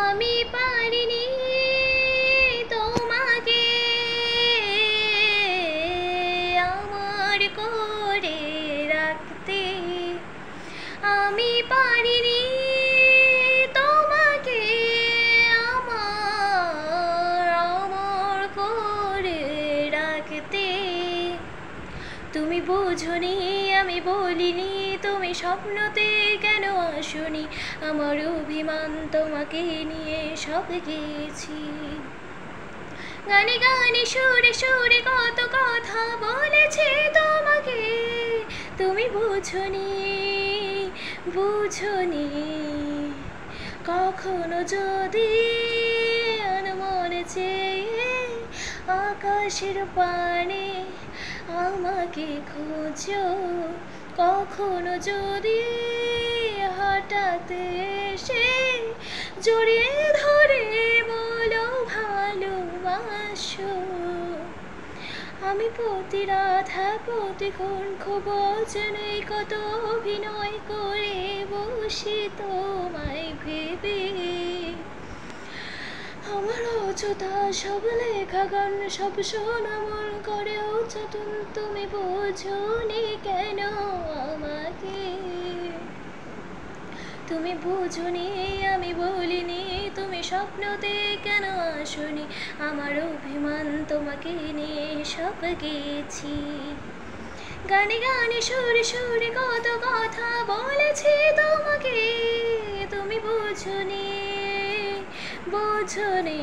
আমি পারিনি তোমাকে আমার করে রাখতে, আমি পারিনি তোমাকে আমার করে রাখতে। তুমি বোঝনি আমি বলিনি, তুমি স্বপ্নতে কেন আসনি, আমার অভিমান তোমাকে নিয়ে সব গেছি। গানে গানে সুরে সুরে কত কথা বলেছি তোমাকে, তুমি বুঝনি বুঝনি। কখনো যদি মনে চেয়ে আকাশের পানে আমাকে খোঁজো, কখনো যদি হঠাৎ এসে জড়িয়ে ধরে বলো ভালোবাসো। আমি প্রতি রাধা প্রতিক্ষণ খুব অজানে কত অভিনয় করে বসি তোমায় ভেবে। আমার অযথা সব লেখা গান সব শোনা মন করে অচেতন, তুমি বোঝনি কেন আমাকে। তুমি বুঝনি আমি বলিনি, তুমি স্বপ্নতে কেন আসনি, আমার অভিমান তোমাকে নিয়ে সব গেছি। গানে গানে সুরে সুরে কত কথা বলেছি তোমাকে, তুমি বুঝনি বুঝনি।